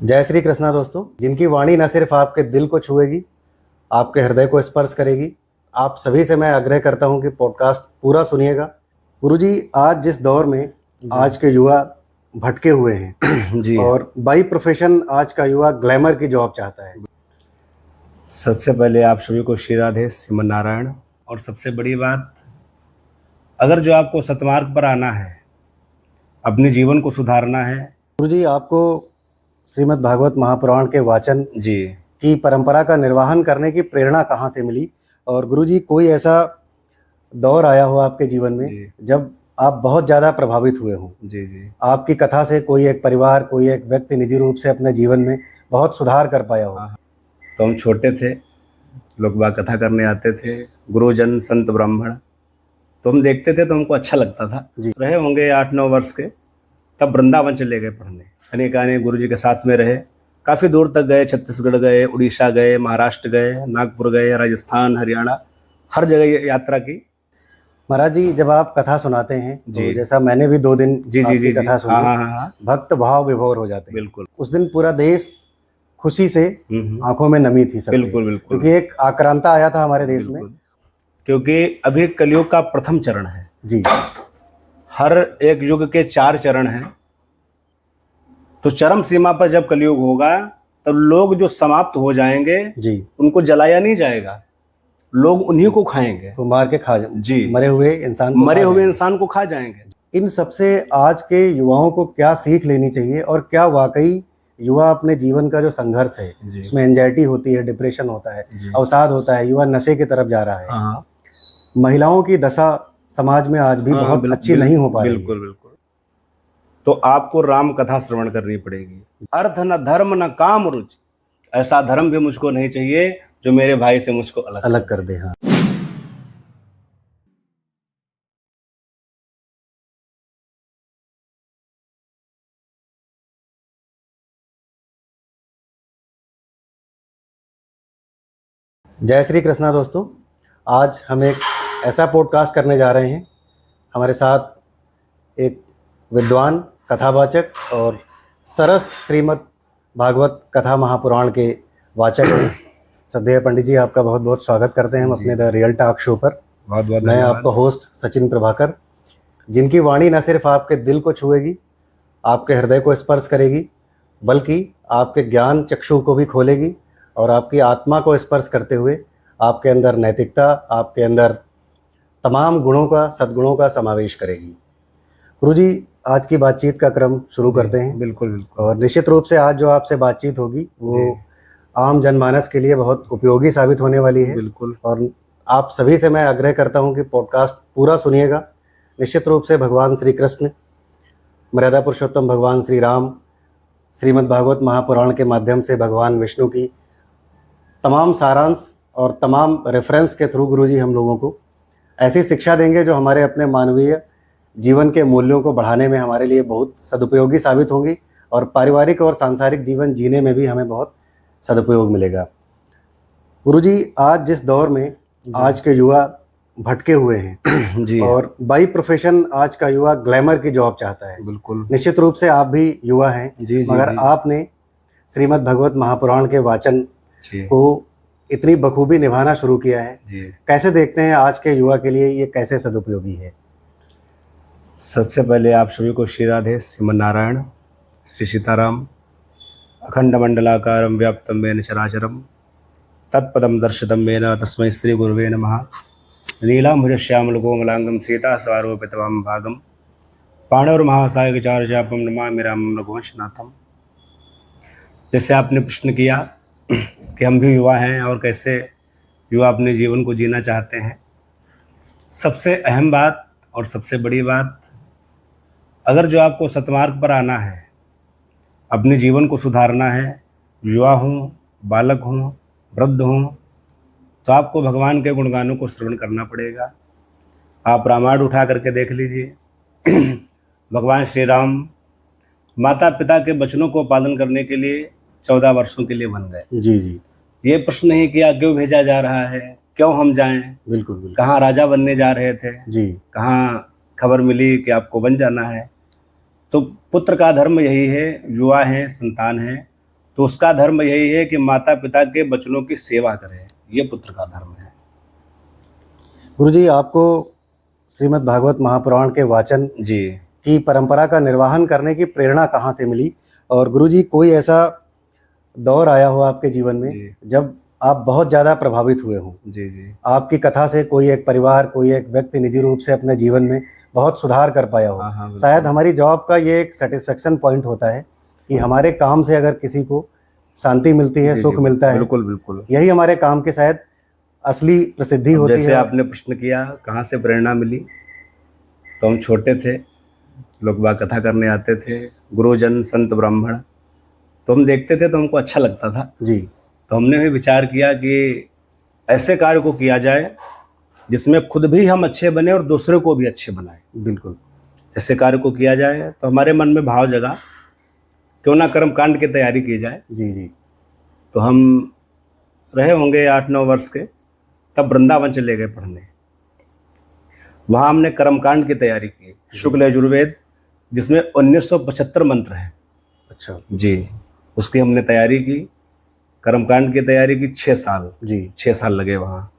जय श्री कृष्णा दोस्तों। जिनकी वाणी न सिर्फ आपके दिल को छुएगी, आपके हृदय को स्पर्श करेगी, आप सभी से मैं आग्रह करता हूं कि पॉडकास्ट पूरा सुनिएगा। गुरुजी, आज जिस दौर में आज के युवा भटके हुए हैं जी और बाई प्रोफेशन आज का युवा ग्लैमर की जॉब चाहता है। सबसे पहले आप सभी को श्री राधे श्रीमन नारायण। और सबसे बड़ी बात, अगर जो आपको सतमार्ग पर आना है, अपने जीवन को सुधारना है। गुरुजी, आपको श्रीमद् भागवत महापुराण के वाचन जी की परंपरा का निर्वहन करने की प्रेरणा कहाँ से मिली? और गुरुजी, कोई ऐसा दौर आया हो आपके जीवन में जी जब आप बहुत ज़्यादा प्रभावित हुए हों? जी जी आपकी कथा से कोई एक परिवार, कोई एक व्यक्ति निजी रूप से अपने जीवन में बहुत सुधार कर पाया हो? हाँ। तो हम छोटे थे, लोग बाग कथा करने आते थे, गुरुजन संत ब्राह्मण, तो हम देखते थे तो हमको अच्छा लगता था। जी। रहे होंगे 8-9 वर्ष के, तब वृंदावन चले गए पढ़ने। अनेक गुरु जी के साथ में रहे, काफ़ी दूर तक गए, छत्तीसगढ़ गए, उड़ीसा गए, महाराष्ट्र गए, नागपुर गए, राजस्थान, हरियाणा, हर जगह यात्रा की। महाराज जी, जब आप कथा सुनाते हैं तो जी। जैसा मैंने भी 2 दिन जी जी आपकी जी जी कथा सुनी, हाँ। भक्त भाव विभोर हो जाते हैं। बिल्कुल उस दिन पूरा देश खुशी से हम्म। आंखों में नमी थी सबके, बिल्कुल बिल्कुल क्योंकि एक आक्रांता आया था हमारे देश में। बिल्कुल। क्योंकि अभी कलयुग का प्रथम चरण है। जी। हर एक युग के 4 चरण हैं। तो चरम सीमा पर जब कलयुग होगा, तब लोग जो समाप्त हो जाएंगे जी। उनको जलाया नहीं जाएगा, लोग उन्हीं को खाएंगे। तो मार के जी। मरे हुए इंसान को मरे खा हुए जाएंगे। इंसान को खा जाएंगे। इन सबसे आज के युवाओं को क्या सीख लेनी चाहिए, और क्या वाकई युवा अपने जीवन का जो संघर्ष है जी। उसमें एंजाइटी होती है, डिप्रेशन होता है, जी। अवसाद होता है, युवा नशे की तरफ जा रहा है। हाँ महिलाओं की दशा समाज में आज भी बहुत अच्छी नहीं हो पा रही है। बिल्कुल बिल्कुल। तो आपको राम कथा श्रवण करनी पड़ेगी। अर्थ न धर्म न काम रुचि, ऐसा धर्म भी मुझको नहीं चाहिए जो मेरे भाई से मुझको अलग कर दे। हाँ। जय श्री कृष्णा दोस्तों। आज हम एक ऐसा पॉडकास्ट करने जा रहे हैं। हमारे साथ एक विद्वान, कथावाचक और सरस श्रीमद् भागवत कथा महापुराण के वाचक हैं। श्रद्धेय पंडित जी, आपका बहुत बहुत स्वागत करते हैं हम अपने द रियल टॉक शो पर। बहुत बहुत मैं आपका होस्ट सचिन प्रभाकर। जिनकी वाणी न सिर्फ आपके दिल को छुएगी, आपके हृदय को स्पर्श करेगी, बल्कि आपके ज्ञान चक्षु को भी खोलेगी और आपकी आत्मा को स्पर्श करते हुए आपके अंदर नैतिकता, आपके अंदर तमाम गुणों का, सद्गुणों का समावेश करेगी। गुरुजी, आज की बातचीत का क्रम शुरू करते हैं। बिल्कुल बिल्कुल। और निश्चित रूप से आज जो आपसे बातचीत होगी वो आम जनमानस के लिए बहुत उपयोगी साबित होने वाली है। बिल्कुल। और आप सभी से मैं आग्रह करता हूं कि पॉडकास्ट पूरा सुनिएगा। निश्चित रूप से भगवान श्री कृष्ण, मर्यादा पुरुषोत्तम भगवान श्री राम, श्रीमद् भागवत महापुराण के माध्यम से भगवान विष्णु की तमाम सारांश और तमाम रेफरेंस के थ्रू गुरुजी हम लोगों को ऐसी शिक्षा देंगे जो हमारे अपने मानवीय जीवन के मूल्यों को बढ़ाने में हमारे लिए बहुत सदुपयोगी साबित होंगी, और पारिवारिक और सांसारिक जीवन जीने में भी हमें बहुत सदुपयोग मिलेगा। गुरुजी, आज जिस दौर में आज के युवा भटके हुए हैं जी। और बाई प्रोफेशन आज का युवा ग्लैमर की जॉब चाहता है। बिल्कुल। निश्चित रूप से आप भी युवा हैं, मगर आपने श्रीमद् भागवत महापुराण के वाचन को इतनी बखूबी निभाना शुरू किया है। कैसे देखते हैं आज के युवा के लिए ये कैसे सदुपयोगी है? सबसे पहले आप सभी को श्री राधे श्रीमन नारायण। श्री सीताराम। अखंड मंडलाकारं व्याप्तं येन चराचरं तत्पदं दर्शितं येन तस्मै श्री गुरुवे नमः। नीलाम्बुजश्यामलकोमलांगं सीता स्वारोपितवां भागं पाणिर्महासायकचारुचापं नमामि रामं रघुवंशनाथम। जैसे आपने प्रश्न किया कि हम भी युवा हैं और कैसे युवा अपने जीवन को जीना चाहते हैं, सबसे अहम बात और सबसे बड़ी बात, अगर जो आपको सतमार्ग पर आना है, अपने जीवन को सुधारना है, युवा हूँ, बालक हूँ, वृद्ध हूँ, तो आपको भगवान के गुणगानों को श्रवण करना पड़ेगा। आप रामायण उठा करके देख लीजिए। भगवान श्री राम माता पिता के वचनों को पालन करने के लिए 14 वर्षों के लिए बन गए। जी जी। ये प्रश्न नहीं किया क्यों भेजा जा रहा है, क्यों हम जाएं। बिल्कुल बिल्कुल। कहाँ राजा बनने जा रहे थे जी, कहाँ खबर मिली कि आपको बन जाना है। तो पुत्र का धर्म यही है, युवा हैं, संतान हैं, तो उसका धर्म यही है कि माता पिता के बचनों की सेवा करे, ये पुत्र का धर्म है। गुरुजी, आपको श्रीमद् भागवत महापुराण के वाचन जी की परंपरा का निर्वहन करने की प्रेरणा कहाँ से मिली? और गुरुजी, कोई ऐसा दौर आया हो आपके जीवन में जी जब आप बहुत ज़्यादा प्रभावित हुए हों? जी जी आपकी कथा से कोई एक परिवार, कोई एक व्यक्ति निजी रूप से अपने जीवन में बहुत सुधार कर पाया हो। हाँ हाँ बिल्कुल। शायद हमारी जॉब का ये एक सेटिस्फेक्शन पॉइंट होता है कि हमारे काम से अगर किसी को शांति मिलती है, जी, सुख जी, मिलता है, बिल्कुल बिल्कुल। यही हमारे काम के शायद असली प्रसिद्धि होती जैसे है। आपने प्रश्न किया कहाँ से प्रेरणा मिली, तो हम छोटे थे, लोग बाग कथा करने आते थे, गुरुजन संत ब्राह्मण, तो हम देखते थे तो हमको अच्छा लगता था। जी तो हमने भी विचार किया कि ऐसे कार्य को किया जाए जिसमें खुद भी हम अच्छे बने और दूसरों को भी अच्छे बनाए। बिल्कुल। ऐसे कार्य को किया जाए तो हमारे मन में भाव जगा, क्यों ना कर्म कांड की तैयारी की जाए। जी जी तो हम रहे होंगे 8-9 वर्ष के, तब वृंदावन चले गए पढ़ने। वहाँ हमने कर्मकांड की तैयारी की, शुक्ल यजुर्वेद, जिसमें 1975 मंत्र हैं। अच्छा जी, उसकी हमने तैयारी की, कर्मकांड की तैयारी की 6 साल। जी 6 साल लगे वहाँ।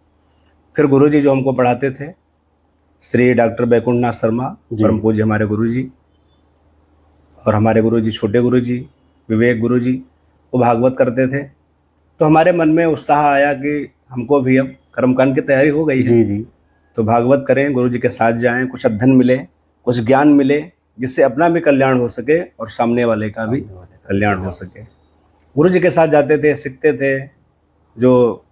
फिर गुरुजी जो हमको पढ़ाते थे, श्री डॉक्टर बैकुंठनाथ शर्मा, जी। परम पूज्य हमारे गुरुजी, और हमारे गुरुजी छोटे गुरुजी विवेक गुरुजी, वो भागवत करते थे। तो हमारे मन में उत्साह आया कि हमको भी अब कर्मकांड की तैयारी हो गई है, जी जी तो भागवत करें, गुरुजी के साथ जाएं, कुछ अध्ययन मिले, कुछ ज्ञान मिले, जिससे अपना भी कल्याण हो सके और सामने वाले का भी कल्याण हो सके। गुरुजी के साथ जाते थे, सीखते थे, जो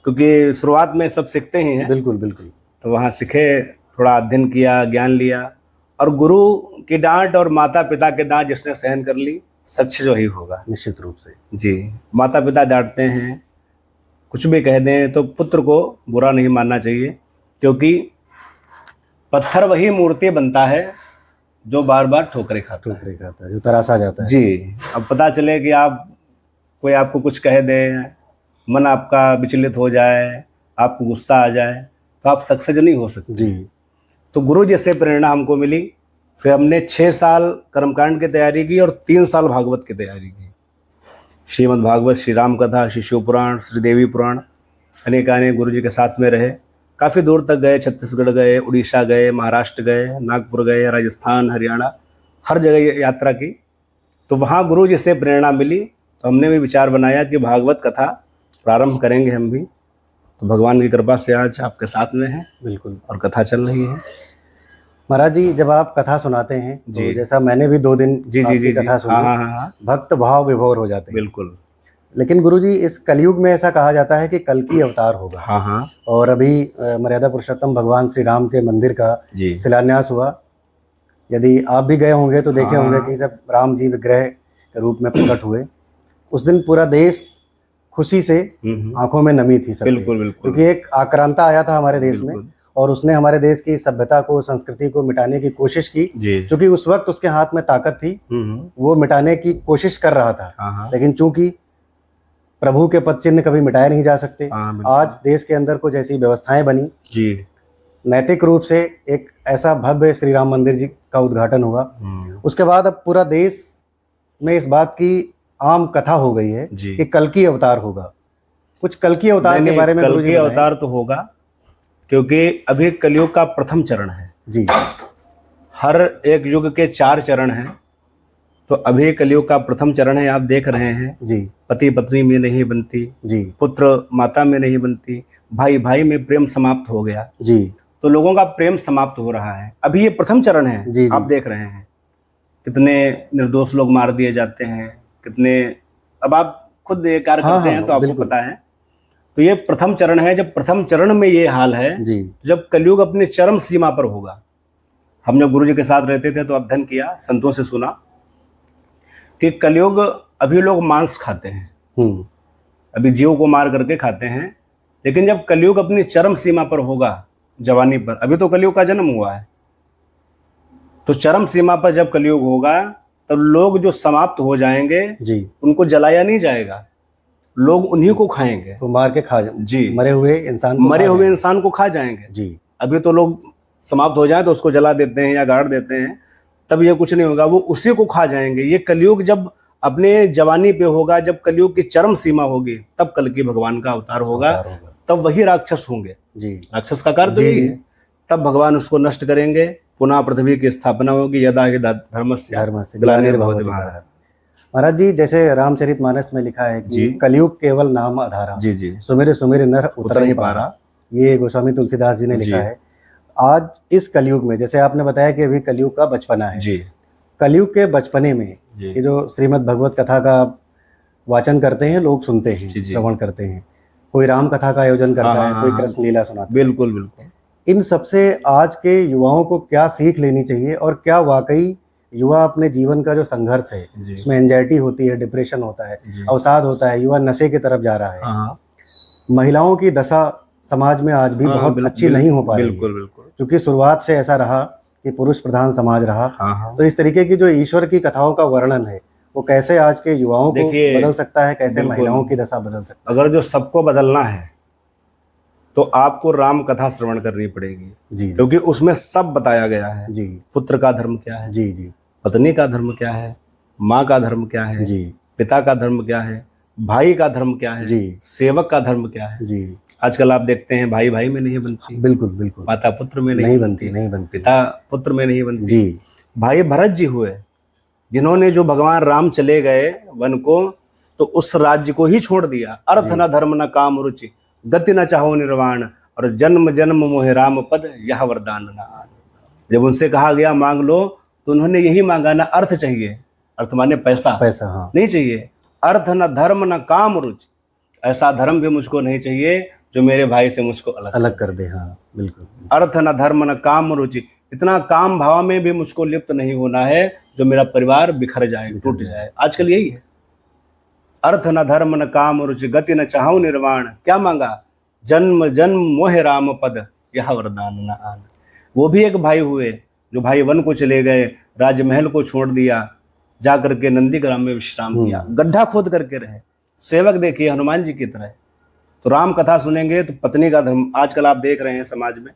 क्योंकि शुरुआत में सब सीखते ही हैं। बिल्कुल बिल्कुल। तो वहाँ सीखे, थोड़ा अध्ययन किया, ज्ञान लिया, और गुरु की डांट और माता पिता के डांट जिसने सहन कर ली, सच जो ही होगा। निश्चित रूप से। जी, माता पिता डांटते हैं, कुछ भी कह दें, तो पुत्र को बुरा नहीं मानना चाहिए, क्योंकि पत्थर वही मूर्ति बनता है जो बार बार ठोकरें खाता है। ठोकरे खाता है, जो तरासा जाता है। जी, अब पता चले कि कोई आपको कुछ कह दे, मन आपका विचलित हो जाए, आपको गुस्सा आ जाए, तो आप सक्सेस नहीं हो सकते। जी तो गुरु जैसे प्रेरणा हमको मिली। फिर हमने 6 साल कर्मकांड की तैयारी की और 3 साल भागवत की तैयारी की। श्रीमद् भागवत, श्री राम कथा, श्री शिव पुराण, श्री देवी पुराण, अनेक गुरु जी के साथ में रहे। काफ़ी दूर तक गए, छत्तीसगढ़ गए, उड़ीसा गए, महाराष्ट्र गए, नागपुर गए, राजस्थान, हरियाणा, हर जगह यात्रा की। तो वहाँ गुरु जी से प्रेरणा मिली, तो हमने भी विचार बनाया कि भागवत कथा प्रारंभ करेंगे हम भी। तो भगवान की कृपा से आज आपके साथ में हैं। बिल्कुल। और कथा चल रही है। महाराज जी, जब आप कथा सुनाते हैं तो जी। जैसा मैंने भी 2 दिन जी जी आपकी जी जी, कथा सुनी, हाँ, भक्त भाव विभोर हो जाते हैं। बिल्कुल। लेकिन गुरुजी, इस कलयुग में ऐसा कहा जाता है कि कल की अवतार होगा। हाँ हाँ और अभी मर्यादा पुरुषोत्तम भगवान श्री राम के मंदिर का जी शिलान्यास हुआ। यदि आप भी गए होंगे तो देखे हाँ। होंगे कि जब राम जी विग्रह के रूप में प्रकट हुए, उस दिन पूरा देश खुशी से आंखों में नमी थी सबके। बिल्कुल बिल्कुल। क्योंकि एक आक्रांता आया था हमारे देश में, बिल्कुल। और उसने हमारे देश की सभ्यता को, संस्कृति को मिटाने की कोशिश की। जी। क्योंकि उस वक्त उसके हाथ में ताकत थी, वो मिटाने की कोशिश कर रहा था। हाँ। लेकिन चूंकि प्रभु के पद चिन्ह कभी मिटाए नहीं जा सकते, हाँ, आज देश के अंदर कुछ ऐसी व्यवस्थाएं बनी, जी, नैतिक रूप से एक ऐसा भव्य श्री राम मंदिर जी का उद्घाटन हुआ। उसके बाद अब पूरा देश में इस बात की आम कथा हो गई है जी। कि कल की अवतार होगा। कुछ कल की अवतार के बारे में कल गुरुजी की बताएं। अवतार तो होगा, क्योंकि अभी कलयुग का प्रथम चरण है। जी। हर एक युग के 4 चरण हैं, तो अभी कलयुग का प्रथम चरण है। आप देख रहे हैं, जी पति पत्नी में नहीं बनती, जी पुत्र माता में नहीं बनती, भाई भाई में प्रेम समाप्त हो गया। जी तो लोगों का प्रेम समाप्त हो रहा है। अभी ये प्रथम चरण है। जी, जी। आप देख रहे हैं कितने निर्दोष लोग मार दिए जाते हैं, कितने, अब आप खुद ये कार्य हाँ, करते हाँ, हैं तो आपको बिल्कुल। पता है। तो ये प्रथम चरण है। जब प्रथम चरण में ये हाल है, जी जब कलयुग अपनी चरम सीमा पर होगा। हम जब गुरु जी के साथ रहते थे तो अध्ययन किया, संतों से सुना कि कलयुग, अभी लोग मांस खाते हैं, अभी जीव को मार करके खाते हैं, लेकिन जब कलयुग अपनी चरम सीमा पर होगा, जवानी पर, अभी तो कलयुग का जन्म हुआ है, तो चरम सीमा पर जब कलयुग होगा तब लोग जो समाप्त हो जाएंगे जी, उनको जलाया नहीं जाएगा, लोग उन्हीं को खाएंगे। तो मार के खा जी, मरे हुए इंसान को मरे खा हुए जाएंगे। इंसान को खा जाएंगे। जी अभी तो लोग समाप्त हो जाए तो उसको जला देते हैं या गाड़ देते हैं, तब ये कुछ नहीं होगा, वो उसी को खा जाएंगे। ये कलयुग जब अपने जवानी पे होगा, जब कलयुग की चरम सीमा होगी तब कल की भगवान का अवतार होगा, तब वही राक्षस होंगे जी। राक्षस का कार्य तो जी, यही जी। है। तब भगवान उसको नष्ट करेंगे, पुनः पृथ्वी की स्थापना होगी, यदा हि धर्मस्य धर्मस्य ग्लानिर्भवति ग्लानिर्भवति भारत। भारत। महाराज जी, जैसे रामचरितमानस में लिखा है जी। कि कलयुग केवल नाम आधारा, जी जी सुमिर सुमिर नर उतर ही पारा। ये गोस्वामी तुलसीदास जी ने जी। लिखा है। आज इस कलयुग में, जैसे आपने बताया कि अभी कलयुग का बचपना है, जी कलयुग के बचपने में जी ये जो श्रीमद् भगवत कथा का वाचन करते हैं, लोग सुनते हैं, जी, जी। श्रवण करते हैं, कोई राम कथा का आयोजन करता हाँ, है, हाँ, कोई हाँ। कृष्ण लीला सुनाता है। बिल्कुल बिल्कुल। इन सबसे आज के युवाओं को क्या सीख लेनी चाहिए, और क्या वाकई युवा अपने जीवन का जो संघर्ष है, जी। उसमें एंजाइटी होती है, डिप्रेशन होता है, जी। अवसाद होता है, युवा नशे की तरफ जा रहा है, हाँ महिलाओं की दशा समाज में आज भी हाँ, बहुत अच्छी नहीं हो पा रही है, बिल्कुल बिल्कुल। क्योंकि शुरुआत से ऐसा रहा कि पुरुष प्रधान समाज रहा। हाँ हाँ। तो इस तरीके की जो ईश्वर की कथाओं का वर्णन है, वो कैसे आज के युवाओं को देखिए, बदल सकता है, कैसे बिल्कुल। महिलाओं की दशा बदल सकता अगर जो सबको बदलना है तो आपको राम कथा श्रवण करनी पड़ेगी, है। जी क्योंकि उसमें सब बताया गया है। जी पुत्र का धर्म क्या है, जी जी पत्नी का धर्म क्या है, माँ का धर्म क्या है, जी पिता का धर्म क्या है, भाई का धर्म क्या है, जी सेवक का धर्म क्या है। जी। आजकल आप देखते हैं भाई भाई में नहीं बनती, बिल्कुल बिल्कुल। माता पुत्र में नहीं बनती, नहीं बनती। पिता पुत्र में नहीं बनती। जी भाई भरत जी हुए, जिन्होंने जो भगवान राम चले गए वन को, तो उस राज्य को ही छोड़ दिया। अर्थ न धर्म न काम रुचि, गति न चाहो निर्वाण, और जन्म जन्म मोहे राम पद, यह वरदान न आन। जब उनसे कहा गया मांग लो, तो उन्होंने यही मांगा, ना अर्थ चाहिए, अर्थ माने पैसा, पैसा हाँ नहीं चाहिए, अर्थ न धर्म न काम रुचि, ऐसा धर्म भी मुझको नहीं चाहिए जो मेरे भाई से मुझको अलग कर दे। हाँ बिल्कुल। अर्थ न धर्म न काम रुचि, इतना काम भाव में भी मुझको लिप्त नहीं होना है जो मेरा परिवार बिखर जाए, टूट जाए। आजकल यही है, अर्थ न धर्म न काम रुचि, गति न चाहूं निर्वाण। क्या मांगा? जन्म जन्म मोहे राम पद, यह वरदान न आन। वो भी एक भाई हुए जो भाई वन को चले गए, राजमहल को छोड़ दिया, जा करके नंदीग्राम में विश्राम किया, गड्ढा खोद करके रहे। सेवक देखिए हनुमान जी की तरह। तो राम कथा सुनेंगे तो पत्नी का धर्म, आजकल आप देख रहे हैं समाज में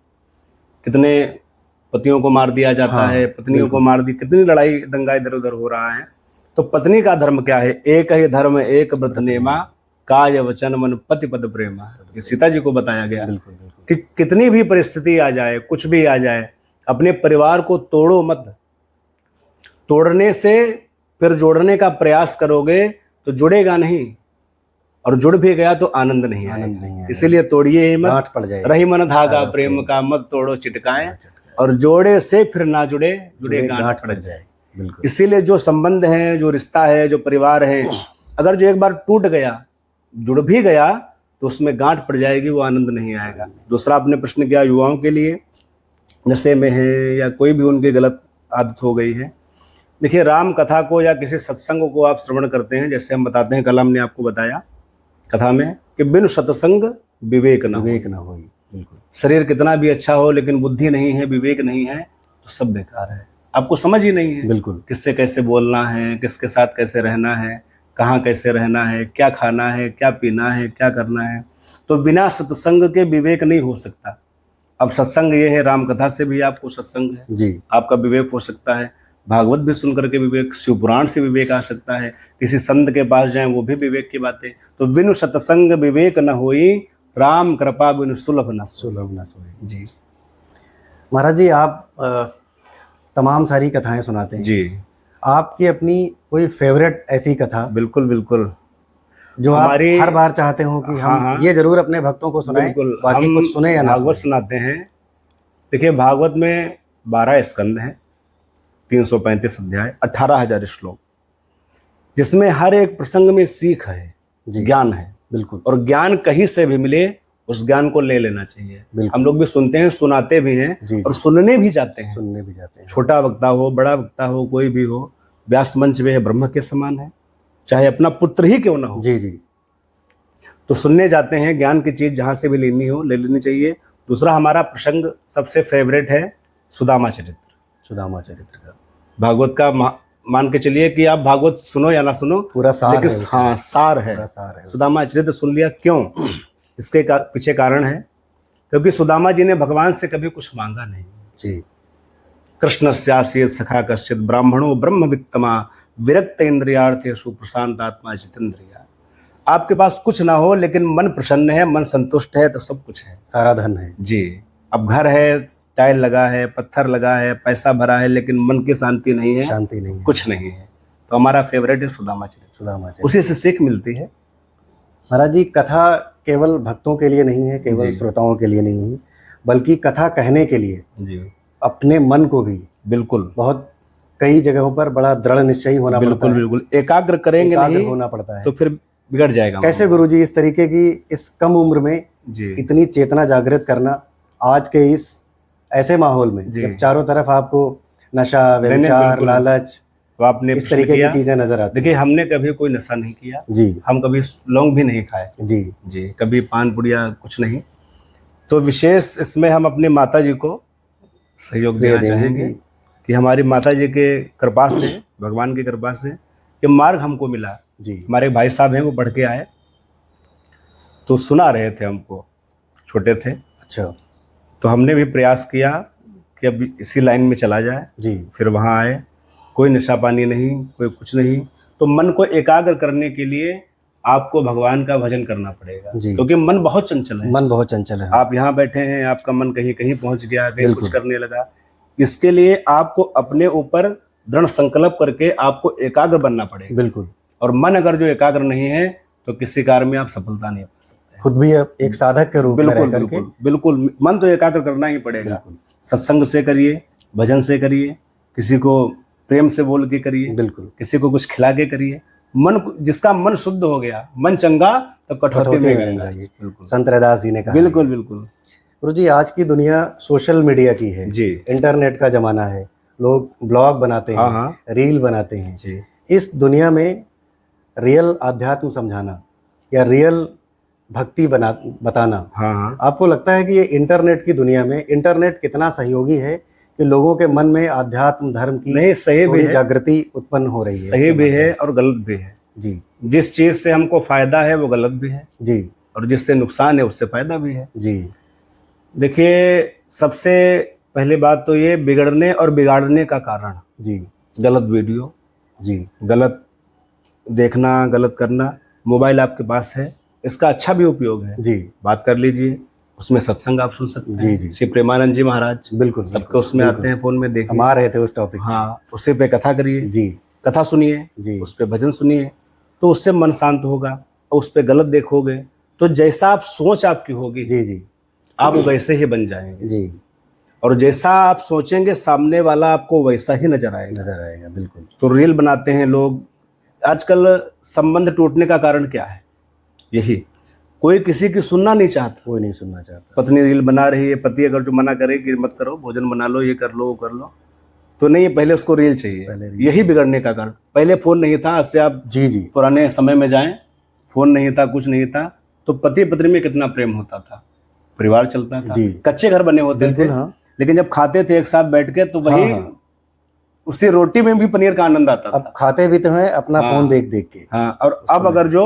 कितने पतियों को मार दिया जाता है, पत्नियों को मार दी, कितनी लड़ाई दंगा इधर उधर हो रहा है। तो पत्नी का धर्म क्या है? एक ही धर्म एक व्रत नेमा, काय वचन मन पति पद प्रेमा। ये सीता जी को बताया गया कि कितनी भी परिस्थिति आ जाए, कुछ भी आ जाए, अपने परिवार को तोड़ो मत। तोड़ने से फिर जोड़ने का प्रयास करोगे तो जुड़ेगा नहीं, और जुड़ भी गया तो आनंद नहीं आएगा। इसीलिए तोड़िए ही मत, पड़ जाए रही मन धागा प्रेम का, मत तोड़ो चिटकाए, और जोड़े से फिर ना जुड़े, जुड़े गांठ पड़ जाए। इसीलिए जो संबंध है, जो रिश्ता है, जो परिवार है, अगर जो एक बार टूट गया, जुड़ भी गया, तो उसमें गांठ पड़ जाएगी, वो आनंद नहीं आएगा। दूसरा आपने प्रश्न किया युवाओं के लिए, नशे में है या कोई भी उनकी गलत आदत हो गई है। देखिए, राम कथा को या किसी सत्संग को आप श्रवण करते हैं, जैसे हम बताते हैं, कल हमने आपको बताया कथा में कि बिन सत्संग विवेक न हो। बिल्कुल। शरीर कितना भी अच्छा हो, लेकिन बुद्धि नहीं है, विवेक नहीं है, तो सब बेकार है। आपको समझ ही नहीं है बिल्कुल किससे कैसे बोलना है, किसके साथ कैसे रहना है, कहाँ कैसे रहना है, क्या खाना है, क्या पीना है, क्या करना है। तो बिना सत्संग के विवेक नहीं हो सकता। अब सत्संग ये है, राम कथा से भी आपको सत्संग है जी, आपका विवेक हो सकता है, भागवत भी सुनकर के विवेक, शिव पुराण से विवेक आ सकता है, किसी संत के पास जाएं वो भी विवेक की बातें। तो बिनु सत्संग विवेक न होई, राम कृपा बिनु सुलभ न सोई। जी महाराज जी, आप तमाम सारी कथाएं सुनाते हैं जी। आपकी अपनी कोई फेवरेट ऐसी कथा? बिल्कुल बिल्कुल। जो आप हर बार चाहते हो कि हम ये जरूर अपने भक्तों को सुनाएं, बाकी कुछ सुने या ना? भागवत सुनाते हैं। देखिए, भागवत में 12 स्कंद हैं, 335 अध्याय, 18,000 श्लोक, जिसमें हर एक प्रसंग में सीख है, ज्ञान है। बिल्कुल। और ज्ञान कहीं से भी मिले, उस ज्ञान को ले लेना चाहिए। हम लोग भी सुनते हैं, सुनाते भी हैं, और सुनने भी जाते हैं। छोटा वक्ता हो, बड़ा वक्ता हो, कोई भी हो, व्यास मंच में ब्रह्म के समान है, चाहे अपना पुत्र ही क्यों ना हो। जी जी। तो सुनने जाते हैं, ज्ञान की चीज जहां से भी लेनी हो ले लेनी चाहिए। दूसरा हमारा प्रसंग सबसे फेवरेट है सुदामा चरित्र। सुदामा चरित्र का भागवत का मान के चलिए कि आप भागवत सुनो या ना सुनो, पूरा सार लेकिन है। हाँ, सार है। सुदामा चरित्र सुन लिया क्यों? इसके पीछे कारण है, क्योंकि सुदामा जी ने भगवान से कभी कुछ मांगा नहीं। जी। कृष्णस्यास्य सखा कश्चित ब्राह्मणो ब्रह्म वित्तमा विरक्त इंद्रियार्थेषु प्रशांत आत्मा जितेंद्रिया। आपके पास कुछ ना हो लेकिन मन प्रसन्न है, मन संतुष्ट है, तो सब कुछ है, सारा धन है। जी। अब घर है, टाइल लगा है, पत्थर लगा है, पैसा भरा है, लेकिन मन की शांति नहीं है, शांति नहीं है, कुछ नहीं है। तो हमारा फेवरेट है सुदामा चरित्र, सुदामा चरित्र। उसी से सीख मिलती है। महाराज जी, कथा केवल भक्तों के लिए नहीं है, केवल जी। श्रोताओं के लिए नहीं है, बल्कि कथा कहने के लिए जी अपने मन को भी बिल्कुल, बहुत कई जगहों पर बड़ा दृढ़ निश्चयी होना पड़ता बिल्कुल है, बिल्कुल एकाग्र करेंगे एकाग्र नहीं होना पड़ता है। तो फिर बिगड़ जाएगा। कैसे गुरुजी इस तरीके की इस कम उम्र में जी इतनी चेतना जागृत करना, आज के इस ऐसे माहौल में जी। जब चारों तरफ आपको नशा, नहीं, व्यभिचार, बिल्कुल। लालच, तो आपने इस प्रश्न तरीके किया। की चीजें नजर आती देखिए, हमने कभी कोई नशा नहीं किया, जी हम कभी लौंग भी नहीं खाए, जी जी, कभी पान पुड़िया कुछ नहीं। तो विशेष इसमें हम अपनी माता जी को सहयोग श्रेय देना देंगे चाहेंगे कि हमारी माता जी के कृपा से, भगवान की कृपा से ये मार्ग हमको मिला। जी हमारे भाई साहब हैं, वो पढ़ के आए तो सुना रहे थे हमको, छोटे थे, अच्छा तो हमने भी प्रयास किया कि अब इसी लाइन में चला जाए। जी फिर वहाँ आए, कोई नशा पानी नहीं, कोई कुछ नहीं। तो मन को एकाग्र करने के लिए आपको भगवान का भजन करना पड़ेगा, जी। क्योंकि मन बहुत चंचल है। मन बहुत चंचल है। आप यहाँ बैठे हैं, आपका मन कहीं कहीं पहुंच गया, कहीं बिल्कुल। कुछ करने लगा। इसके लिए आपको अपने ऊपर दृढ़ संकल्प करके आपको एकाग्र बनना पड़ेगा। बिल्कुल। और मन अगर जो एकाग्र नहीं है तो किसी कार्य में आप सफलता नहीं पा सकते। खुद भी एक साधक के रूप में बिल्कुल रह करके बिल्कुल बिल्कुल मन तो एकाग्र करना ही पड़ेगा। बिल्कुल सत्संग से करिए, भजन से करिए, किसी को प्रेम से बोल के करिए, बिल्कुल किसी को कुछ खिला के करिए। जिसका मन शुद्ध हो गया, मन चंगा तो कठौती में गंगा। ये बिल्कुल संत रैदास जी ने कहा। बिल्कुल बिल्कुल गुरु जी, आज की दुनिया सोशल मीडिया की है जी। इंटरनेट का जमाना है, लोग ब्लॉग बनाते हाँ हैं, हाँ रील बनाते हैं। जी। इस दुनिया में रियल आध्यात्म समझाना या रियल भक्ति बताना, हाँ हाँ आपको लगता है कि ये इंटरनेट की दुनिया में इंटरनेट कितना सहयोगी है कि लोगों के मन में आध्यात्म धर्म की नहीं, सही भी थोड़ी है, जागृति उत्पन्न हो रही है? सही इसके भी है माध्यम और गलत भी है। से। जी जिस चीज से हमको फायदा है वो गलत भी है, जी और जिससे नुकसान है उससे फायदा भी है। जी देखिए, सबसे पहली बात तो ये बिगड़ने और बिगाड़ने का कारण जी गलत वीडियो, जी गलत देखना, गलत करना। मोबाइल आपके पास है, इसका अच्छा भी उपयोग है, जी बात कर लीजिए, उसमें सत्संग आप सुन सकते जी हैं। जी श्री प्रेमानंद जी महाराज बिल्कुल सबके उसमें आते हैं, फोन में देखिए। हम आ रहे थे उस टॉपिक। हाँ, उसी पे कथा करिए, जी कथा सुनिए, जी उस पे भजन सुनिए, तो उससे मन शांत होगा। और उस पे गलत देखोगे तो जैसा आप सोच आपकी होगी, जी जी आप वैसे ही बन जाएंगे। जी और जैसा आप सोचेंगे सामने वाला आपको वैसा ही नजर आएगा। नजर आएगा। बिल्कुल। तो रील बनाते हैं लोग। आजकल संबंध टूटने का कारण क्या है? यही, कोई किसी की सुनना नहीं चाहता। कोई नहीं सुनना चाहता। पत्नी रील बना रही है, पति अगर जो मना करे कि मत करो, भोजन बना लो, ये कर लो, वो कर लो, तो नहीं, पहले उसको रील चाहिए। पहले रील। यही बिगड़ने का कारण। पहले फोन नहीं था, आज से आप जी जी पुराने समय में जाएं, फोन नहीं था, कुछ नहीं था, तो पति पत्नी में कितना प्रेम होता था, परिवार चलता था, जी। कच्चे घर बने होते बिल्कुल। थे। हाँ लेकिन जब खाते थे एक साथ बैठ के तो वही हाँ, हाँ। उसी रोटी में भी पनीर का आनंद आता अब था। खाते भी तो हैं अपना हाँ। फोन देख देख के। हाँ, और अब अगर जो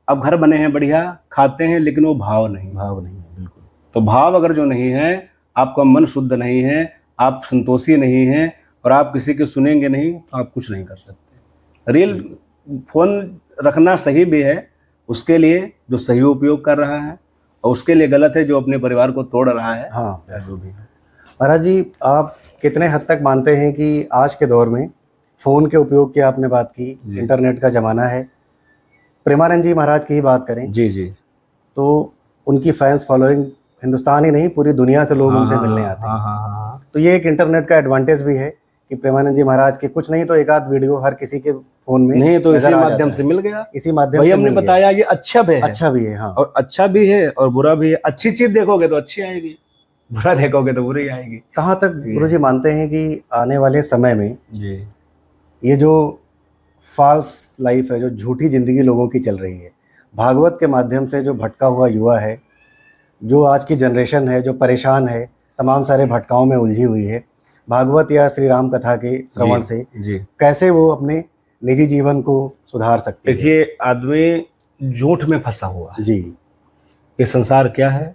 अब घर बने हैं बढ़िया, खाते हैं, लेकिन वो भाव नहीं। भाव नहीं है। बिल्कुल। तो भाव अगर जो नहीं है, आपका मन शुद्ध नहीं है, आप संतोषी नहीं है, और आप किसी के सुनेंगे नहीं, तो आप कुछ नहीं कर सकते। रील फोन रखना सही भी है उसके लिए जो सही उपयोग कर रहा है, और उसके लिए गलत है जो अपने परिवार को तोड़ रहा है। हाँ जो भी है। महाराज जी, आप कितने हद तक मानते हैं कि आज के दौर में फ़ोन के उपयोग की आपने बात की, इंटरनेट का ज़माना है, प्रेमानंद जी महाराज की ही बात करें जी जी, तो उनकी फैंस फॉलोइंग हिंदुस्तान ही नहीं पूरी दुनिया से लोग उनसे मिलने आते हैं। हाँ हाँ हाँ। तो ये एक इंटरनेट का एडवांटेज भी है कि प्रेमानंद जी महाराज के कुछ नहीं तो एक आध वीडियो हर किसी के फ़ोन में नहीं तो इसी नजर आ माध्यम जाता से है। मिल गया, इसी माध्यम वही से हमने मिल गया। बताया। ये अच्छा भी है, अच्छा भी है। हाँ, और अच्छा भी है और बुरा भी है। अच्छी चीज देखोगे तो अच्छी आएगी, बुरा देखोगे तो बुरी आएगी। कहाँ तक गुरुजी मानते हैं कि आने वाले समय में जी, ये जो फॉल्स लाइफ है, जो झूठी ज़िंदगी लोगों की चल रही है, भागवत के माध्यम से जो भटका हुआ युवा है, जो आज की जनरेशन है, जो परेशान है, तमाम सारे भटकाओं में उलझी हुई है, भागवत या श्री राम कथा के श्रवण से जी, कैसे वो अपने निजी जीवन को सुधार सकते हैं? देखिए, आदमी झूठ में फंसा हुआ है। जी, ये संसार क्या है?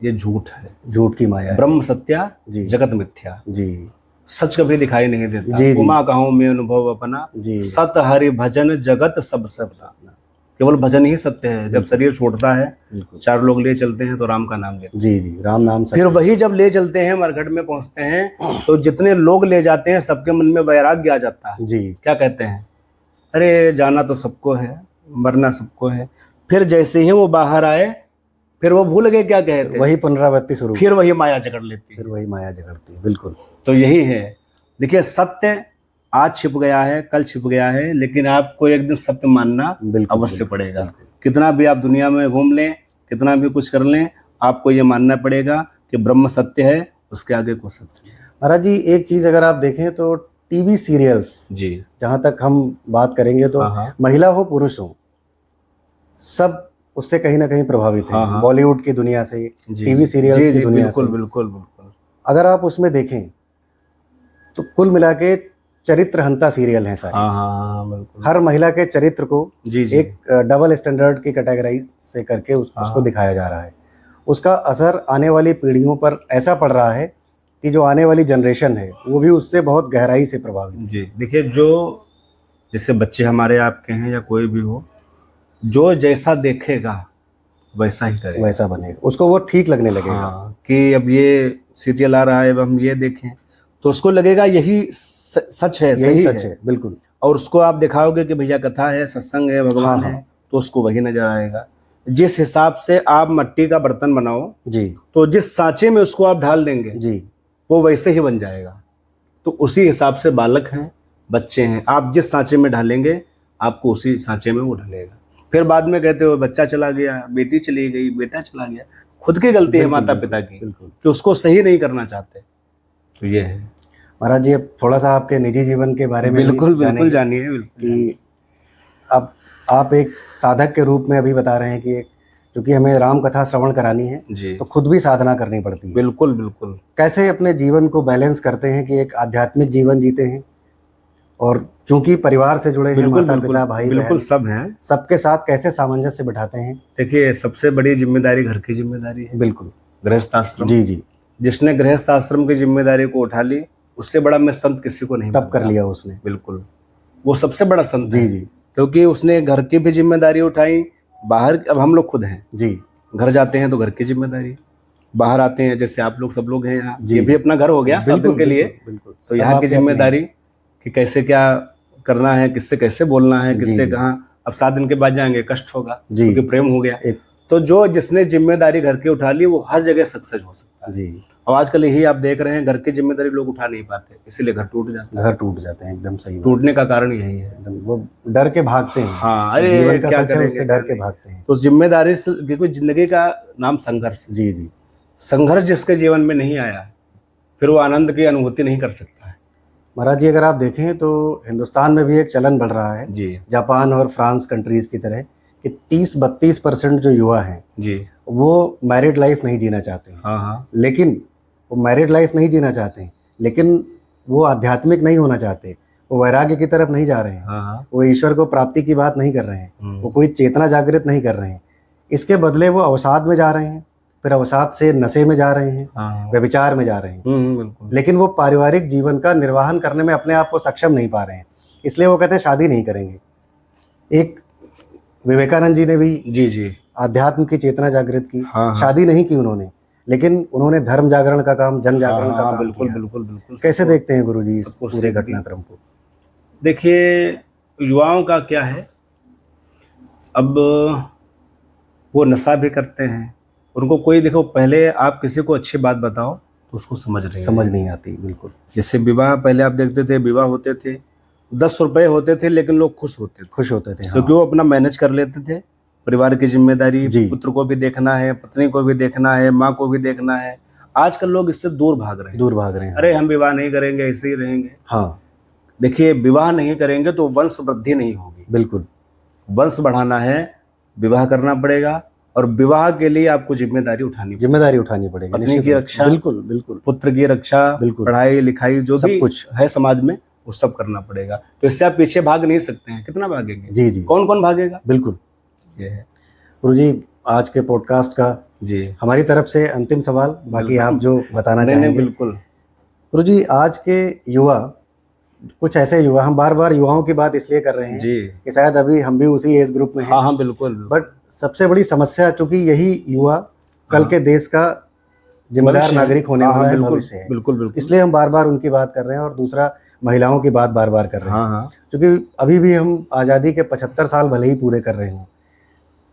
ये झूठ है, झूठ की माया है। ब्रह्म सत्या जी। जगत मिथ्या। जी सच कभी दिखाई नहीं देता। जी, जी। उमा कहूँ मैं अनुभव अपना, जी। सत हरि भजन जगत सब सपना। केवल भजन ही सत्य है। जब शरीर छोड़ता है, बिल्कुल। 4 लोग ले चलते हैं तो राम का नाम लेते हैं। जी, जी, राम नाम फिर सत्य। वही जब ले चलते हैं, मरघट में पहुंचते हैं, तो जितने लोग ले जाते हैं सबके मन में वैराग्य आ जाता है। जी, क्या कहते हैं, अरे जाना तो सबको है, मरना सबको है। फिर जैसे ही वो बाहर आए, फिर वो भूल गए क्या कहते, वही पुनरावृत्ति शुरू, फिर वही माया जकड़ लेती है। फिर वही माया जगड़ती है। बिल्कुल। तो यही है। देखिए, सत्य आज छिप गया है, कल छिप गया है, लेकिन आपको एक दिन सत्य मानना बिल्कुल, अवश्य बिल्कुल, पड़ेगा। बिल्कुल। कितना भी आप दुनिया में घूम लें, कितना भी कुछ कर लें, आपको ये मानना पड़ेगा कि ब्रह्म सत्य है, उसके आगे कोई सत्य नहीं। महाराज जी, एक चीज अगर आप देखें तो टीवी सीरियल्स, जी, जहां तक हम बात करेंगे तो हाँ, हाँ। महिला हो पुरुष हो, सब उससे कहीं ना कहीं प्रभावित हाँ, हैं। हाँ। बॉलीवुड की दुनिया से, जी, टीवी जी, सीरियल्स जी, की जी, दुनिया बिल्कुल से, बिल्कुल बिल्कुल। अगर आप उसमें देखें तो कुल मिला के चरित्रहंता सीरियल हैं सारे। हाँ, हाँ, हाँ, बिल्कुल। हर महिला के चरित्र को जी, जी। एक डबल स्टैंडर्ड की कैटेगराइज से करके उसको हाँ। दिखाया जा रहा है। उसका असर आने वाली पीढ़ियों पर ऐसा पड़ रहा है कि जो आने वाली जनरेशन है वो भी उससे बहुत गहराई से प्रभावित है। जी, देखिए, जो जैसे बच्चे हमारे आपके हैं या कोई भी हो, जो जैसा देखेगा वैसा ही करेगा। वैसा बनेगा, उसको वो ठीक लगने लगेगा। हाँ, कि अब ये सीरियल आ रहा है, अब हम ये देखें, तो उसको लगेगा यही सच है, यही सही सच है। बिल्कुल। और उसको आप दिखाओगे कि भैया कथा है, सत्संग है, भगवान हाँ, है, तो उसको वही नजर आएगा। जिस हिसाब से आप मिट्टी का बर्तन बनाओ, जी, तो जिस सांचे में उसको आप ढाल देंगे, जी, वो वैसे ही बन जाएगा। तो उसी हिसाब से बालक हैं, बच्चे हैं, आप जिस सांचे में ढालेंगे, आपको उसी सांचे में वो ढलेगा। फिर बाद में कहते हो बच्चा चला गया, बेटी चली गई, बेटा चला गया, खुद की गलती है बिल्कुल, माता पिता की बिल्कुल। कि उसको सही नहीं करना चाहते। तो ये है। महाराज जी, अब थोड़ा सा आपके निजी जीवन के बारे में भी बिल्कुल बिल्कुल जानेंगे जानिए, बिल्कुल जानिए। कि अब आप एक साधक के रूप में अभी बता रहे हैं कि क्योंकि हमें राम कथा श्रवण करानी है जी, तो खुद भी साधना करनी पड़ती है। बिल्कुल बिल्कुल। कैसे अपने जीवन को बैलेंस करते हैं कि एक आध्यात्मिक जीवन जीते हैं और चूंकि परिवार से जुड़े हैं, बिल्कुल माता बिल्कुल पिता भाई बिल्कुल बहन, सब हैं। सबके साथ कैसे सामंजस्य बिठाते हैं? देखिए, सबसे बड़ी जिम्मेदारी घर की जिम्मेदारी है, बिल्कुल। गृहस्थ आश्रम। जी, जी, जिसने गृहस्थ आश्रम की जिम्मेदारी को उठा ली, उससे बड़ा मैं संत किसी को नहीं तब कर मानता। लिया उसने। बिल्कुल, वो सबसे बड़ा संत जी, है। जी, क्योंकि उसने घर की भी जिम्मेदारी उठाई, बाहर, अब हम लोग खुद हैं, जी, घर जाते हैं तो घर की जिम्मेदारी, बाहर आते हैं जैसे आप लोग सब लोग हैं यहाँ, जी, ये भी जी। अपना घर हो गया 7 दिन के लिए। बिल्कुल। तो सब यहाँ की आपके अपने हैं। जिम्मेदारी कि कैसे क्या करना है, किससे कैसे बोलना है, जी, किससे जी। कहाँ। अब 7 दिन के बाद जाएंगे, कष्ट होगा, जी। क्योंकि प्रेम हो गया। एक, तो जो जिसने जिम्मेदारी घर की उठा ली, वो हर जगह सक्सेस हो सकता है। जी, और आजकल यही आप देख रहे हैं, घर की जिम्मेदारी लोग उठा नहीं पाते, इसीलिए घर टूट जाता है। घर टूट जाते हैं, एकदम सही बात। टूटने का कारण यही है। एकदम वो डर के भागते हैं। हाँ, अरे जीवन का क्या सच है, करेंगे, उससे क्या डर के नहीं। भागते हैं। तो उस जिम्मेदारी से, क्योंकि जिंदगी का नाम संघर्ष है। जी, जी। संघर्ष जिसके जीवन में नहीं आया, फिर वो आनंद की अनुभूति नहीं कर सकता है। महाराज जी, अगर आप देखें तो हिंदुस्तान में भी एक चलन बढ़ रहा है, जी, जापान और फ्रांस कंट्रीज की तरह, कि 30-32% जो युवा हैं जी, वो मैरिड लाइफ नहीं जीना चाहते हैं। हाँ, हाँ, लेकिन वो मैरिड लाइफ नहीं जीना चाहते हैं, लेकिन वो आध्यात्मिक नहीं होना चाहते, वो वैराग्य की तरफ नहीं जा रहे हैं, हाँ, हाँ, वो ईश्वर को प्राप्ति की बात नहीं कर रहे हैं, वो कोई चेतना जागृत नहीं कर रहे हैं। इसके बदले वो अवसाद में जा रहे हैं, फिर अवसाद से नशे में जा रहे हैं, हाँ, व्यभिचार में जा रहे हैं। बिल्कुल। लेकिन वो पारिवारिक जीवन का निर्वहन करने में अपने आप को सक्षम नहीं पा रहे हैं, इसलिए वो कहते हैं शादी नहीं करेंगे। एक विवेकानंद जी ने भी जी, जी, आध्यात्म की चेतना जागृत की, हाँ, हाँ, शादी नहीं की उन्होंने, लेकिन उन्होंने धर्म जागरण का काम, जन जागरण का हाँ, काम बिल्कुल किया। बिल्कुल बिल्कुल। कैसे देखते हैं गुरुजी इस सबको पूरे सीख दी। घटनाक्रम को? देखिए, युवाओं का क्या है, अब वो नशा भी करते हैं, उनको कोई, देखो, पहले आप किसी को अच्छी बात बताओ तो उसको समझ नहीं आती। बिल्कुल। जैसे विवाह, पहले आप देखते थे, विवाह होते थे, 10 रुपए होते थे, लेकिन लोग खुश होते थे, खुश होते थे। क्योंकि वो अपना मैनेज कर लेते थे। परिवार की जिम्मेदारी, जी। पुत्र को भी देखना है, पत्नी को भी देखना है, माँ को भी देखना है। आजकल लोग इससे दूर भाग रहे हैं। दूर भाग रहे हैं। अरे हम विवाह नहीं करेंगे, ऐसे ही रहेंगे। हाँ, देखिए, विवाह नहीं करेंगे तो वंश वृद्धि नहीं होगी। बिल्कुल। वंश बढ़ाना है, विवाह करना पड़ेगा, और विवाह के लिए आपको जिम्मेदारी उठानी पड़ेगी। पत्नी की रक्षा, बिल्कुल, बिल्कुल। पुत्र की रक्षा, बिल्कुल। पढ़ाई लिखाई, जो सब भी कुछ है समाज में, वो सब करना पड़ेगा। तो इससे आप पीछे भाग नहीं सकते हैं। कितना भागेंगे? जी, जी, कौन कौन भागेगा? बिल्कुल। ये है। गुरुजी, आज के पॉडकास्ट का जी, हमारी तरफ से अंतिम सवाल, बाकी आप जो बताना नहीं, चाहेंगे। बिल्कुल। गुरुजी आज के युवा, कुछ ऐसे युवा, हम बार बार युवाओं की बात इसलिए कर रहे हैं जी कि शायद अभी हम भी उसी एज ग्रुप में हैं। हाँ हाँ बिल्कुल। बट सबसे बड़ी समस्या, चूंकि यही युवा कल के देश का जिम्मेदार भविष्य है। नागरिक होने हाँ, वाला है, बिल्कुल भविष्य है, बिल्कुल बिल्कुल। इसलिए हम बार बार उनकी बात कर रहे हैं। और दूसरा, महिलाओं की बात बार बार कर रहे हैं। हाँ हाँ क्योंकि अभी भी हम आज़ादी के 75 साल भले ही पूरे कर रहे हों,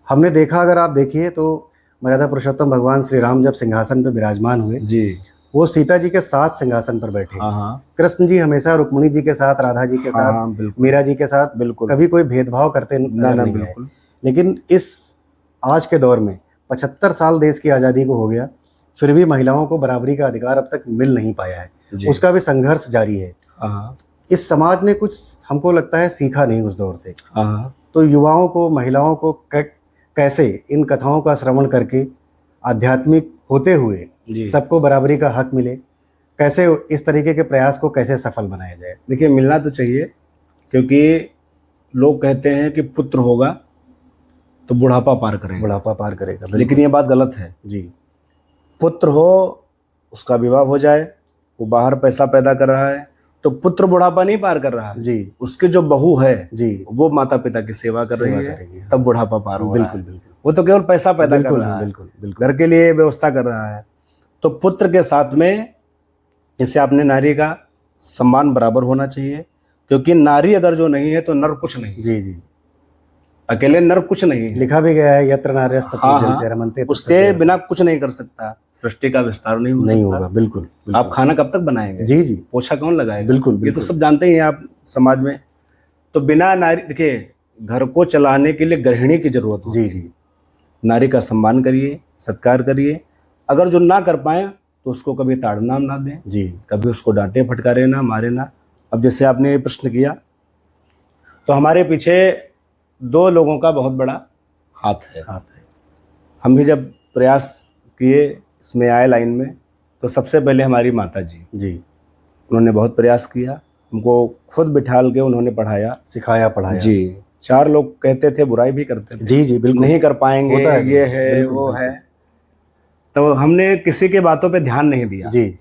हमने देखा, अगर आप देखिए तो मर्यादा पुरुषोत्तम भगवान श्री राम जब सिंहासन पर विराजमान हुए, जी वो सीता जी के साथ सिंहासन पर बैठे। हाँ हाँ कृष्ण जी हमेशा रुक्मिणी जी के साथ, राधा जी के हाँ साथ, हाँ बिल्कुल मीरा जी के साथ बिल्कुल। कभी कोई भेदभाव करते ना नजर ना नहीं आए। बिल्कुल। लेकिन इस आज के दौर में 75 साल देश की आज़ादी को हो गया, फिर भी महिलाओं को बराबरी का अधिकार अब तक मिल नहीं पाया है। जी उसका भी संघर्ष जारी है। हाँ हाँ इस समाज ने कुछ, हमको लगता है, सीखा नहीं उस दौर से। हाँ हाँ तो युवाओं को, महिलाओं को कैसे इन कथाओं का श्रवण करके आध्यात्मिक होते हुए जी। सबको बराबरी का हक मिले, कैसे इस तरीके के प्रयास को कैसे सफल बनाया जाए? देखिए, मिलना तो चाहिए, क्योंकि लोग कहते हैं कि पुत्र होगा तो बुढ़ापा पार करेगा। बुढ़ापा पार करेगा, लेकिन ये बात गलत है। जी। पुत्र हो, उसका विवाह हो जाए, वो बाहर पैसा पैदा कर रहा है, तो पुत्र बुढ़ापा नहीं पार कर रहा है। जी उसके जो बहू है जी, वो माता पिता की सेवा कर रही करेगी, है, हाँ। तब बुढ़ापा पार हो रहा है। बिल्कुल बिल्कुल वो तो केवल पैसा पैदा कर बिल्कुल रहा है, बिल्कुल बिल्कुल। घर के लिए व्यवस्था कर रहा है। तो पुत्र के साथ में जैसे आपने, नारी का सम्मान बराबर होना चाहिए, क्योंकि नारी अगर जो नहीं है तो नर कुछ नहीं। जी जी, अकेले नर कुछ नहीं है। लिखा भी गया है, यत्र नार्यस्तु हाँ पूज्यन्ते हाँ, रमन्ते उसके बिना कुछ नहीं कर सकता, सृष्टि का विस्तार नहीं हो नहीं सकता। होगा। बिल्कुल बिल्कुल। आप खाना कब तक बनाएंगे? जी जी, पोछा कौन लगाएगा? बिल्कुल ये तो बिल्कुल। सब जानते ही हैं आप समाज में। तो बिना नारी, देखिए, घर को चलाने के लिए गृहिणी की जरूरत होती है। जी जी, नारी का सम्मान करिए, सत्कार करिए। अगर जो ना कर पाए तो उसको कभी ताड़ना ना दें, जी कभी उसको डांटे फटकारे ना, मारे ना। अब जैसे आपने ये प्रश्न किया, तो हमारे पीछे दो लोगों का बहुत बड़ा हाथ है। हम भी जब प्रयास किए इसमें आए लाइन में, तो सबसे पहले हमारी माता जी, उन्होंने बहुत प्रयास किया, हमको खुद बिठाल के उन्होंने पढ़ाया, सिखाया, पढ़ाया। जी। 4 लोग कहते थे, बुराई भी करते थे, जी जी, बिल्कुल, नहीं कर पाएंगे, होता है, ये है बिल्कुल, वो बिल्कुल। है। तो हमने किसी के बातों पे ध्यान नहीं दिया। जी,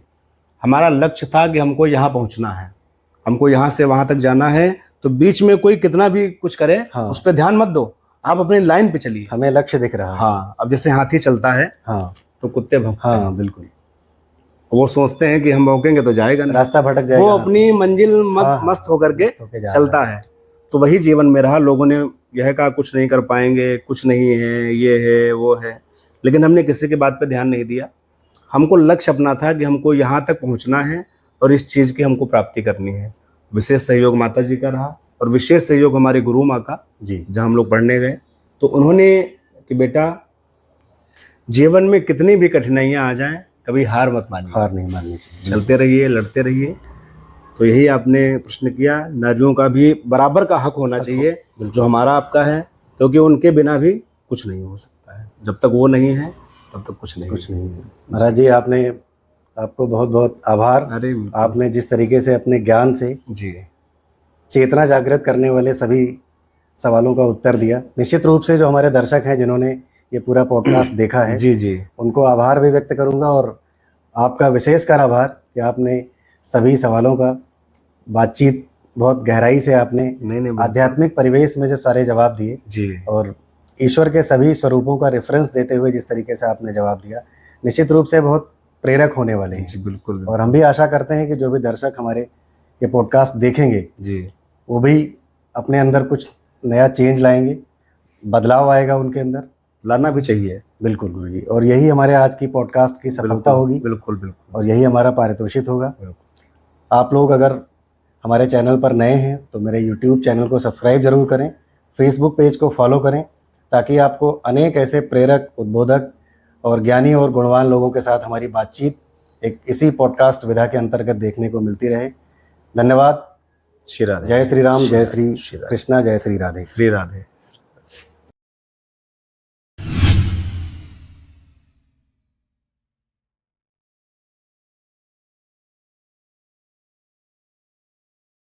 हमारा लक्ष्य था कि हमको यहाँ पहुँचना है, हमको यहाँ से वहाँ तक जाना है। तो बीच में कोई कितना भी कुछ करे, हाँ। उस पर ध्यान मत दो, आप अपनी लाइन पे चलिए। हमें लक्ष्य दिख रहा है। हाँ, अब जैसे हाथी चलता है, हाँ तो कुत्ते भौंकते हैं। हाँ, बिल्कुल। वो सोचते हैं कि हम भौंकेंगे तो जाएगा नहीं, रास्ता भटक जाएगा। वो अपनी मंजिल हाँ, मस्त होकर के मस्त होके जा चलता है। तो वही जीवन में रहा। लोगों ने यह कहा कुछ नहीं कर पाएंगे, कुछ नहीं है, ये है वो है, लेकिन हमने किसी की बात पे ध्यान नहीं दिया। हमको लक्ष्य अपना था कि हमको यहाँ तक पहुँचना है और इस चीज़ की हमको प्राप्ति करनी है। विशेष सहयोग माता जी का रहा, और विशेष सहयोग हमारे गुरु माँ का, जी, जहाँ हम लोग पढ़ने गए। तो उन्होंने कि बेटा, जीवन में कितनी भी कठिनाइयाँ आ जाएं, कभी हार मत मानिए, हार नहीं माननी चाहिए। चलते रहिए, लड़ते रहिए। तो यही आपने प्रश्न किया, नारियों का भी बराबर का हक होना चाहिए, जो हमारा आपका है, क्योंकि उनके बिना भी कुछ नहीं हो सकता है। जब तक वो नहीं है तब तक कुछ नहीं है। महाराज जी, आपको बहुत बहुत आभार। अरे आपने जिस तरीके से अपने ज्ञान से जी चेतना जागृत करने वाले सभी सवालों का उत्तर दिया। निश्चित रूप से जो हमारे दर्शक हैं, जिन्होंने ये पूरा पॉडकास्ट देखा है, जी जी, उनको आभार भी व्यक्त करूंगा, और आपका विशेषकर आभार कि आपने सभी सवालों का बातचीत बहुत गहराई से आपने नहीं आध्यात्मिक परिवेश में जो सारे जवाब दिए, जी, और ईश्वर के सभी स्वरूपों का रेफरेंस देते हुए जिस तरीके से आपने जवाब दिया, निश्चित रूप से बहुत प्रेरक होने वाले हैं। जी बिल्कुल। और हम भी आशा करते हैं कि जो भी दर्शक हमारे ये पॉडकास्ट देखेंगे जी, वो भी अपने अंदर कुछ नया चेंज लाएंगे, बदलाव आएगा उनके अंदर, लाना भी चाहिए। बिल्कुल गुरुजी। और यही हमारे आज की पॉडकास्ट की सफलता होगी। बिल्कुल बिल्कुल। और यही हमारा पारितोषिक होगा। आप लोग अगर हमारे चैनल पर नए हैं तो मेरे यूट्यूब चैनल को सब्सक्राइब जरूर करें, फेसबुक पेज को फॉलो करें, ताकि आपको अनेक ऐसे प्रेरक, उद्बोधक और ज्ञानी और गुणवान लोगों के साथ हमारी बातचीत एक इसी पॉडकास्ट विधा के अंतर्गत देखने को मिलती रहे। धन्यवाद। श्री राधे। जय श्री राम, जय श्री कृष्णा, जय श्री राधे। श्री राधे।